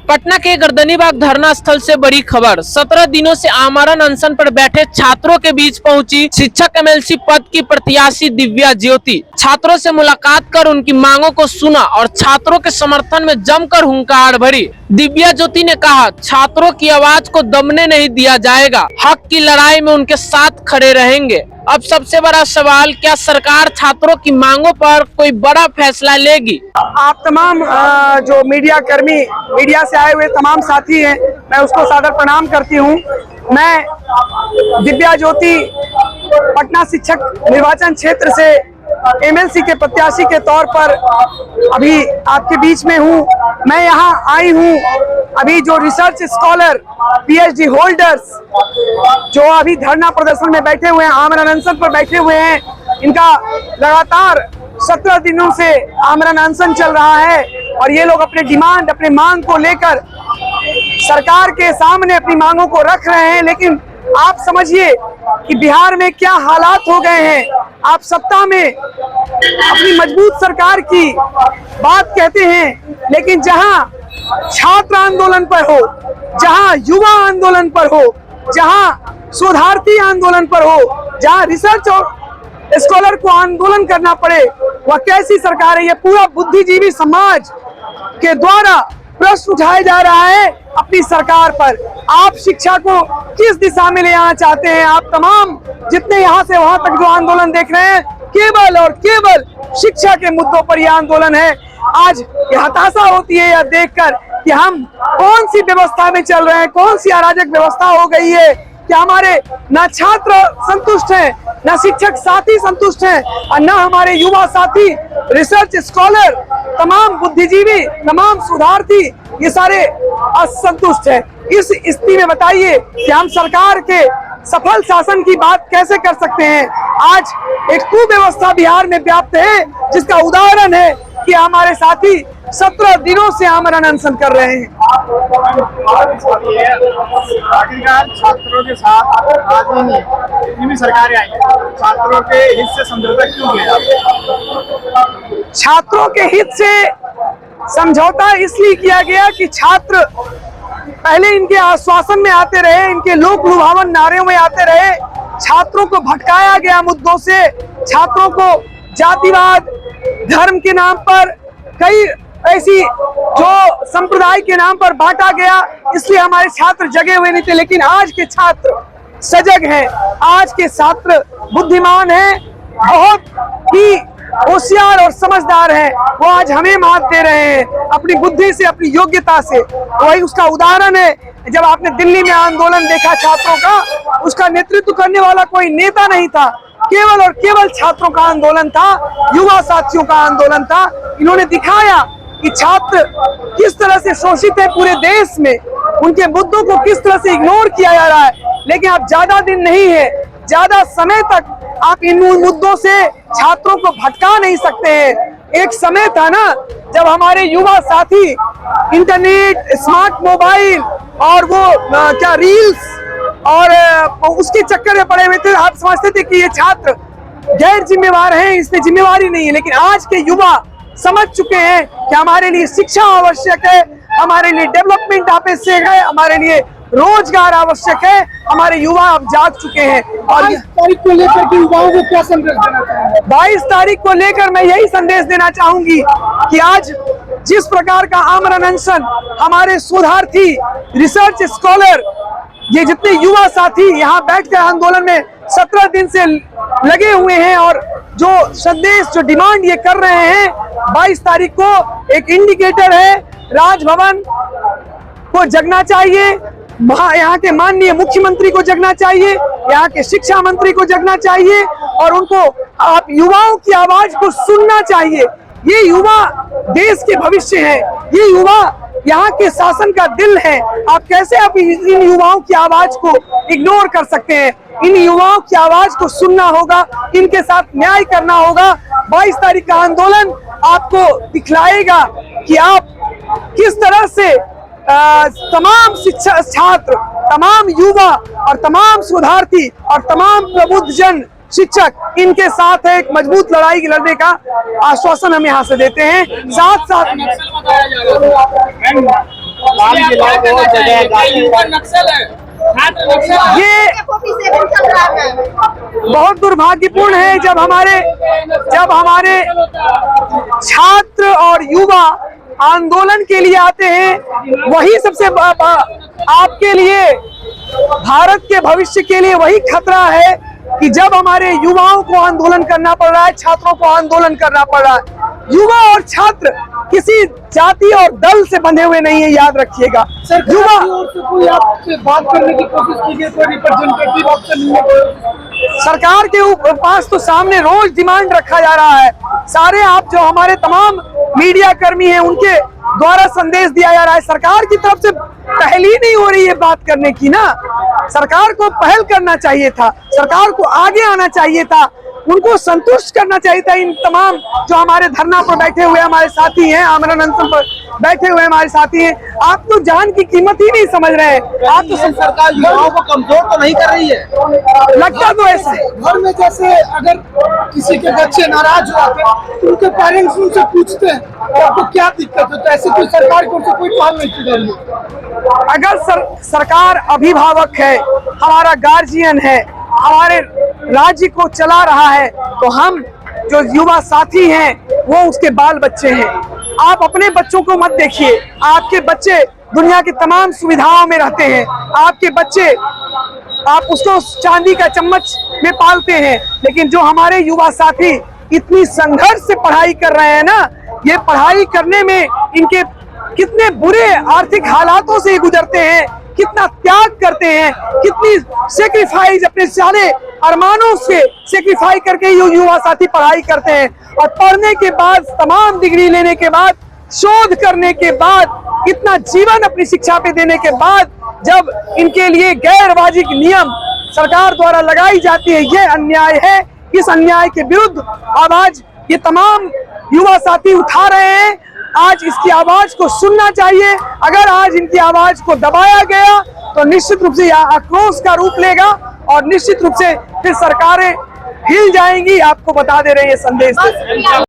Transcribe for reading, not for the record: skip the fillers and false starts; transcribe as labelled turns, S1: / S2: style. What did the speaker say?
S1: पटना के गर्दनीबाग धरना स्थल से बड़ी खबर। 17 दिनों से आमरण अनशन पर बैठे छात्रों के बीच पहुंची शिक्षक एमएलसी पद की प्रत्याशी दिव्या ज्योति। छात्रों से मुलाकात कर उनकी मांगों को सुना और छात्रों के समर्थन में जमकर हुंकार भरी। दिव्या ज्योति ने कहा, छात्रों की आवाज को दबने नहीं दिया जाएगा, हक की लड़ाई में उनके साथ खड़े रहेंगे। अब सबसे बड़ा सवाल, क्या सरकार छात्रों की मांगों पर कोई बड़ा फैसला लेगी?
S2: आप तमाम जो मीडिया कर्मी, मीडिया से आए हुए तमाम साथी हैं, मैं उसको सादर प्रणाम करती हूं। मैं दिव्या ज्योति पटना शिक्षक निर्वाचन क्षेत्र से एमएलसी के प्रत्याशी के तौर पर अभी आपके बीच में हूं। मैं यहां आई हूं, अभी जो रिसर्च स्कॉलर, पीएचडी होल्डर्स जो अभी धरना प्रदर्शन में बैठे हुए हैं, आमरण अनशन पर बैठे हुए हैं, इनका लगातार 17 दिनों से आमरण अनशन चल रहा है और ये लोग अपने डिमांड, अपने मांग को लेकर सरकार के सामने अपनी मांगों को रख रहे हैं। लेकिन आप समझिए कि बिहार में क्या हालात हो गए हैं। आप सत्ता में अपनी मजबूत सरकार की बात कहते हैं, लेकिन जहां छात्र आंदोलन पर हो, जहां युवा आंदोलन पर हो, जहां शोधार्थी आंदोलन पर हो, जहां रिसर्च और स्कॉलर को आंदोलन करना पड़े, वह कैसी सरकार है? ये पूरा बुद्धिजीवी समाज के द्वारा प्रश्न उठाया जा रहा है अपनी सरकार पर। आप शिक्षा को किस दिशा में ले आना चाहते हैं? आप तमाम जितने यहाँ से वहां तक जो आंदोलन देख रहे हैं, केवल और केवल शिक्षा के मुद्दों पर यह आंदोलन है। आज यह हताशा होती है यह देखकर कि हम कौन सी व्यवस्था में चल रहे हैं, कौन सी अराजक व्यवस्था हो गई है कि हमारे न छात्र संतुष्ट हैं, न शिक्षक साथी संतुष्ट हैं और न हमारे युवा साथी, रिसर्च स्कॉलर, तमाम बुद्धिजीवी, तमाम शोधार्थी, ये सारे असंतुष्ट हैं। इस स्थिति में बताइए कि हम सरकार के सफल शासन की बात कैसे कर सकते हैं? आज एक कुव्यवस्था बिहार में व्याप्त है, जिसका उदाहरण है कि हमारे साथी 17 दिनों से आमरण अनशन कर रहे हैं।
S3: आखिरकार छात्रों के साथ आज जितनी भी सरकारें आई, छात्रों के हित से समझौता क्यों किया?
S2: छात्रों के हित से समझौता इसलिए किया गया कि छात्र पहले इनके आश्वासन में आते रहे, इनके लोक लुभावन नारों में आते रहे। छात्रों को भटकाया गया मुद्दों से, छात्रों को जातिवाद, धर्म के नाम पर, कई ऐसी जो संप्रदाय के नाम पर बांटा गया, इसलिए हमारे छात्र जगे हुए नहीं थे। लेकिन आज के छात्र सजग हैं, आज के छात्र बुद्धिमान हैं, बहुत ही होशियार और समझदार हैं। वो आज हमें मात दे रहे हैं अपनी बुद्धि से, अपनी योग्यता से। वही उसका उदाहरण है। जब आपने दिल्ली में आंदोलन देखा छात्रों का, उसका नेतृत्व करने वाला कोई नेता नहीं था, केवल और केवल छात्रों का आंदोलन था, युवा साथियों का आंदोलन था। इन्होंने दिखाया कि छात्र किस तरह से शोषित है पूरे देश में, उनके मुद्दों को किस तरह से इग्नोर किया जा रहा है। लेकिन अब ज्यादा दिन नहीं है, ज्यादा समय तक आप इन मुद्दों से छात्रों को भटका नहीं सकते हैं। एक समय था ना जब हमारे युवा साथी इंटरनेट, स्मार्ट मोबाइल और वो क्या रील्स और उसके चक्कर में पड़े हुए थे। आप समझते थे कि ये छात्र गैर जिम्मेवार हैं, इसमें जिम्मेवारी नहीं है। लेकिन आज के युवा समझ चुके हैं कि हमारे लिए शिक्षा आवश्यक है, हमारे लिए डेवलपमेंट आवश्यक है, हमारे लिए रोजगार आवश्यक है। हमारे युवा अब जाग चुके हैं। और
S3: 22 तारीख को लेकर के युवाओं को क्या संदेश देना चाहेंगे?
S2: 22 तारीख को लेकर मैं यही संदेश देना चाहूंगी कि आज जिस प्रकार का आमरण अनशन हमारे शोधार्थी, रिसर्च स्कॉलर, ये जितने युवा साथी यहाँ बैठकर आंदोलन में 17 दिन से लगे हुए हैं और जो संदेश, जो डिमांड ये कर रहे हैं, 22 तारीख को एक इंडिकेटर है। राजभवन को जगना चाहिए, यहाँ के माननीय मुख्यमंत्री को जगना चाहिए, यहाँ के शिक्षा मंत्री को जगना चाहिए और उनको आप युवाओं की आवाज को सुनना चाहिए। ये युवा देश के भविष्य है, ये युवा यहाँ के शासन का दिल है। आप कैसे आप इन युवाओं की आवाज को इग्नोर कर सकते हैं? इन युवाओं की आवाज को सुनना होगा, इनके साथ न्याय करना होगा। 22 तारीख का आंदोलन आपको दिखलाएगा कि आप किस तरह से तमाम शिक्षा छात्र, तमाम युवा और तमाम शोधार्थी और तमाम प्रबुद्ध जन, शिक्षक, इनके साथ एक मजबूत लड़ाई लड़ने का आश्वासन हम यहाँ से देते हैं। साथ साथ
S3: लाल किला को जगह
S2: ये बहुत दुर्भाग्यपूर्ण है जब हमारे छात्र और युवा आंदोलन के लिए आते हैं, वही सबसे आपके लिए, भारत के भविष्य के लिए वही खतरा है कि जब हमारे युवाओं को आंदोलन करना पड़ रहा है, छात्रों को आंदोलन करना पड़ रहा है। युवा और छात्र किसी जाति और दल से बंधे हुए नहीं है, याद रखिएगा। युवा
S3: कोई आपसे बात करने की कोशिश की गई, कोई रिप्रेजेंटेटिव आपसे मिलने की?
S2: सरकार के पास तो सामने रोज डिमांड रखा जा रहा है। सारे आप जो हमारे तमाम मीडिया कर्मी हैं उनके द्वारा संदेश दिया जा रहा है। सरकार की तरफ से पहल ही नहीं हो रही है बात करने की ना। सरकार को पहल करना चाहिए था, सरकार को आगे आना चाहिए था, उनको संतुष्ट करना चाहिए था। इन तमाम जो हमारे धरना पर बैठे हुए हमारे साथी हैं, आमरण अनशन पर बैठे हुए हमारे साथी हैं, आप तो जान की कीमत ही नहीं समझ रहे हैं। आप तो
S3: सरकार युवाओं को कमजोर तो नहीं कर रही है?
S2: लगता तो ऐसा है।
S3: घर में जैसे अगर किसी के बच्चे नाराज हो जाते हैं तो उनके पेरेंट्स उनसे पूछते हैं तो आपको क्या दिक्कत है, तो ऐसे कोई सरकार को कोई पहल नहीं की रही है।
S2: अगर सरकार अभिभावक है, हमारा गार्जियन है, हमारे राज्य को चला रहा है, तो हम जो युवा साथी हैं वो उसके बाल बच्चे हैं। आप अपने बच्चों को मत देखिए, आपके बच्चे दुनिया की तमाम सुविधाओं में रहते हैं, आपके बच्चे आप उसको चांदी का चम्मच में पालते हैं, लेकिन जो हमारे युवा साथी इतनी संघर्ष से पढ़ाई कर रहे हैं ना, ये पढ़ाई करने में इनके कितने बुरे आर्थिक हालातों से गुजरते हैं, कितना त्याग करते हैं, कितनी सेक्रीफाइस अपने सारे अरमानों से सेक्रीफाई करके ये युवा साथी पढ़ाई करते हैं। और पढ़ने के बाद, तमाम डिग्री लेने के बाद, शोध करने के बाद, इतना जीवन अपनी शिक्षा पे देने के बाद, जब इनके लिए गैर वाजिब नियम सरकार द्वारा लगाई जाती है, ये अन्याय है। इस अन्याय के विरुद्ध आवाज ये तमाम युवा साथी उठा रहे हैं। आज इसकी आवाज को सुनना चाहिए। अगर आज इनकी आवाज को दबाया गया तो निश्चित रूप से यह आक्रोश का रूप लेगा और निश्चित रूप से फिर सरकारें हिल जाएंगी। आपको बता दे रहे हैं ये संदेश।